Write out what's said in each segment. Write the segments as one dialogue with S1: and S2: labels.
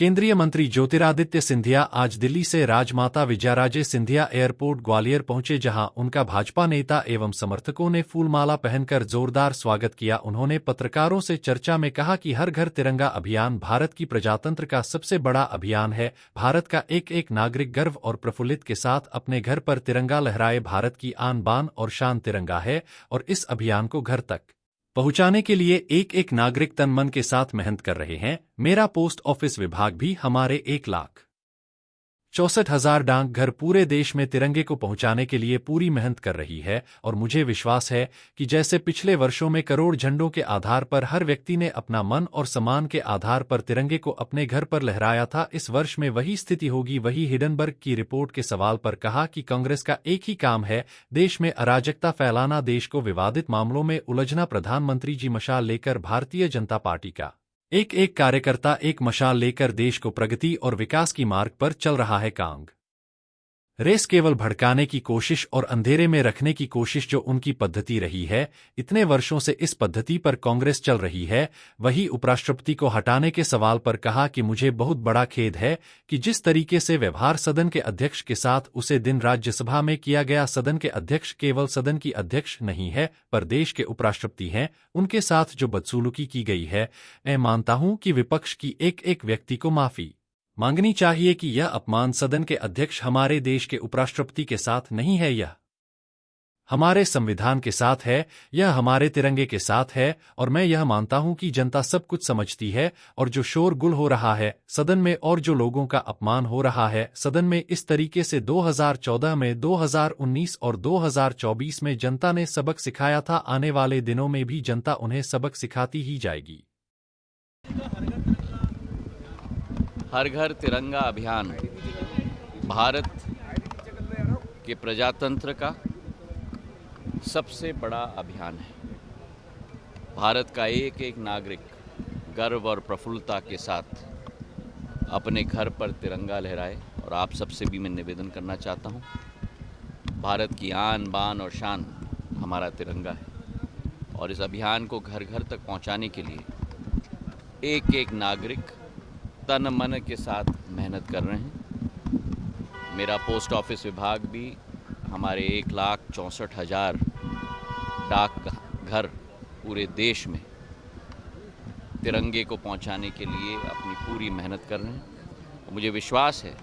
S1: केंद्रीय मंत्री ज्योतिरादित्य सिंधिया आज दिल्ली से राजमाता विजयाराजे सिंधिया एयरपोर्ट ग्वालियर पहुंचे, जहां उनका भाजपा नेता एवं समर्थकों ने फूलमाला पहनकर जोरदार स्वागत किया। उन्होंने पत्रकारों से चर्चा में कहा कि हर घर तिरंगा अभियान भारत की प्रजातंत्र का सबसे बड़ा अभियान है। भारत का एक एक नागरिक गर्व और प्रफुल्लित के साथ अपने घर पर तिरंगा लहराए। भारत की आन बान और शान तिरंगा है और इस अभियान को घर तक पहुंचाने के लिए एक एक नागरिक तन मन के साथ मेहनत कर रहे हैं। मेरा पोस्ट ऑफिस विभाग भी हमारे 1,64,000 डाक घर पूरे देश में तिरंगे को पहुंचाने के लिए पूरी मेहनत कर रही है और मुझे विश्वास है कि जैसे पिछले वर्षों में करोड़ झंडों के आधार पर हर व्यक्ति ने अपना मन और सम्मान के आधार पर तिरंगे को अपने घर पर लहराया था, इस वर्ष में वही स्थिति होगी। वही हिडनबर्ग की रिपोर्ट के सवाल पर कहा कि कांग्रेस का एक ही काम है, देश में अराजकता फैलाना, देश को विवादित मामलों में उलझना। प्रधानमंत्री जी मशाल लेकर भारतीय जनता पार्टी का एक एक कार्यकर्ता एक मशाल लेकर देश को प्रगति और विकास की मार्ग पर चल रहा है। कांग्रेस केवल भड़काने की कोशिश और अंधेरे में रखने की कोशिश जो उनकी पद्धति रही है, इतने वर्षों से इस पद्धति पर कांग्रेस चल रही है। वही उपराष्ट्रपति को हटाने के सवाल पर कहा कि मुझे बहुत बड़ा खेद है कि जिस तरीके से व्यवहार सदन के अध्यक्ष के साथ उसे दिन राज्यसभा में किया गया। सदन के अध्यक्ष केवल सदन की अध्यक्ष नहीं है पर देश के उपराष्ट्रपति हैं, उनके साथ जो बदसलूकी की गई है, मैं मानता हूं कि विपक्ष की एक एक व्यक्ति को माफी मांगनी चाहिए कि यह अपमान सदन के अध्यक्ष हमारे देश के उपराष्ट्रपति के साथ नहीं है, यह हमारे संविधान के साथ है, यह हमारे तिरंगे के साथ है। और मैं यह मानता हूं कि जनता सब कुछ समझती है और जो शोरगुल हो रहा है सदन में और जो लोगों का अपमान हो रहा है सदन में, इस तरीके से 2014 में, 2019 और 2024 में जनता ने सबक सिखाया था। आने वाले दिनों में भी जनता उन्हें सबक सिखाती ही जाएगी।
S2: हर घर तिरंगा अभियान भारत के प्रजातंत्र का सबसे बड़ा अभियान है। भारत का एक एक नागरिक गर्व और प्रफुल्लता के साथ अपने घर पर तिरंगा लहराए। और आप सबसे भी मैं निवेदन करना चाहता हूँ, भारत की आन बान और शान हमारा तिरंगा है और इस अभियान को घर घर तक पहुँचाने के लिए एक एक नागरिक तन मन के साथ मेहनत कर रहे हैं। मेरा पोस्ट ऑफिस विभाग भी हमारे 1,64,000 डाक घर पूरे देश में तिरंगे को पहुंचाने के लिए अपनी पूरी मेहनत कर रहे हैं। और मुझे विश्वास है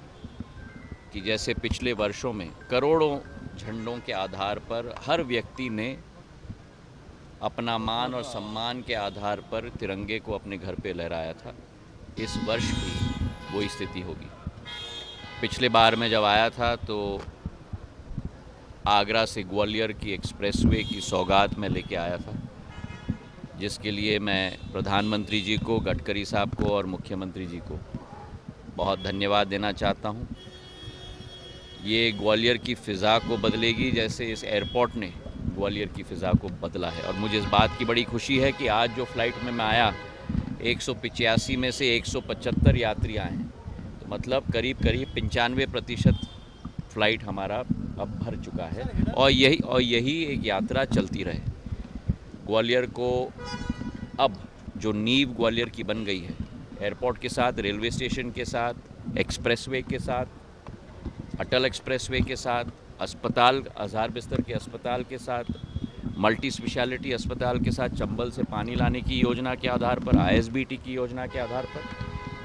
S2: कि जैसे पिछले वर्षों में करोड़ों झंडों के आधार पर हर व्यक्ति ने अपना मान और सम्मान के आधार पर तिरंगे को अपने घर पे लहराया था, इस वर्ष भी वही स्थिति होगी। पिछले बार मैं जब आया था तो आगरा से ग्वालियर की एक्सप्रेसवे की सौगात में लेके आया था, जिसके लिए मैं प्रधानमंत्री जी को, गडकरी साहब को और मुख्यमंत्री जी को बहुत धन्यवाद देना चाहता हूं। ये ग्वालियर की फ़िज़ा को बदलेगी जैसे इस एयरपोर्ट ने ग्वालियर की फ़िज़ा को बदला है। और मुझे इस बात की बड़ी खुशी है कि आज जो फ़्लाइट में मैं आया 185 में से 175 यात्री आए हैं, तो मतलब करीब करीब 95% फ़्लाइट हमारा अब भर चुका है। और यही एक यात्रा चलती रहे। ग्वालियर को अब जो नींव ग्वालियर की बन गई है, एयरपोर्ट के साथ, रेलवे स्टेशन के साथ, एक्सप्रेसवे के साथ, अटल एक्सप्रेसवे के साथ, अस्पताल, 1000 बिस्तर के अस्पताल के साथ, मल्टी स्पेशलिटी अस्पताल के साथ, चंबल से पानी लाने की योजना के आधार पर, ISBT की योजना के आधार पर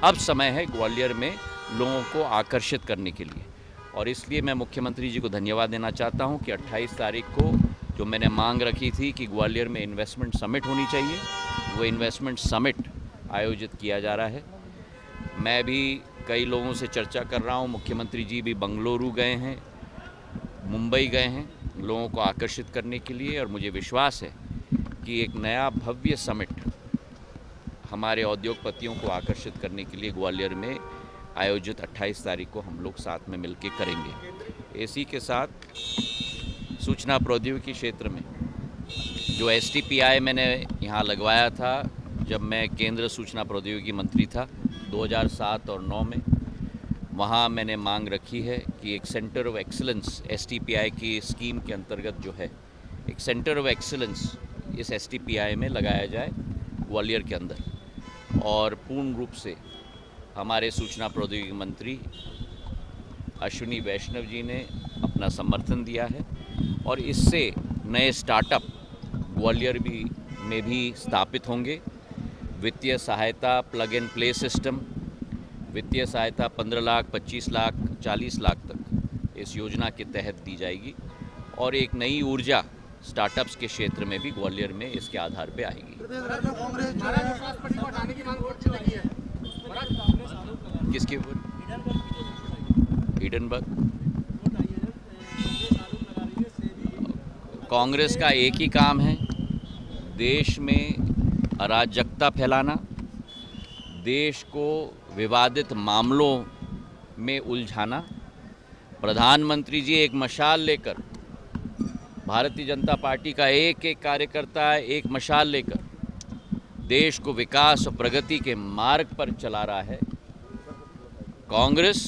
S2: अब समय है ग्वालियर में लोगों को आकर्षित करने के लिए। और इसलिए मैं मुख्यमंत्री जी को धन्यवाद देना चाहता हूं कि 28 तारीख को जो मैंने मांग रखी थी कि ग्वालियर में इन्वेस्टमेंट समिट होनी चाहिए, वो इन्वेस्टमेंट समिट आयोजित किया जा रहा है। मैं भी कई लोगों से चर्चा कर रहा हूं, मुख्यमंत्री जी भी बंगलुरु गए हैं, मुंबई गए हैं लोगों को आकर्षित करने के लिए। और मुझे विश्वास है कि एक नया भव्य समिट हमारे उद्योगपतियों को आकर्षित करने के लिए ग्वालियर में आयोजित 28 तारीख को हम लोग साथ में मिलकर करेंगे। इसी के साथ सूचना प्रौद्योगिकी क्षेत्र में जो STPI मैंने यहाँ लगवाया था जब मैं केंद्र सूचना प्रौद्योगिकी मंत्री था 2007 और 9 में, वहाँ मैंने मांग रखी है कि एक सेंटर ऑफ एक्सीलेंस STPI की स्कीम के अंतर्गत जो है, एक सेंटर ऑफ एक्सीलेंस इस STPI में लगाया जाए ग्वालियर के अंदर और पूर्ण रूप से हमारे सूचना प्रौद्योगिकी मंत्री अश्विनी वैष्णव जी ने अपना समर्थन दिया है और इससे नए स्टार्टअप ग्वालियर में भी स्थापित होंगे। वित्तीय सहायता प्लग एंड प्ले सिस्टम, वित्तीय सहायता 15 लाख, 25 लाख, 40 लाख तक इस योजना के तहत दी जाएगी और एक नई ऊर्जा स्टार्टअप्स के क्षेत्र में भी ग्वालियर में इसके आधार पे आएगी। किसके ऊपर? हिडनबर्ग। कांग्रेस का एक ही काम है, देश में अराजकता फैलाना, देश को विवादित मामलों में उलझाना। प्रधानमंत्री जी एक मशाल लेकर, भारतीय जनता पार्टी का एक एक कार्यकर्ता एक मशाल लेकर देश को विकास और प्रगति के मार्ग पर चला रहा है। कांग्रेस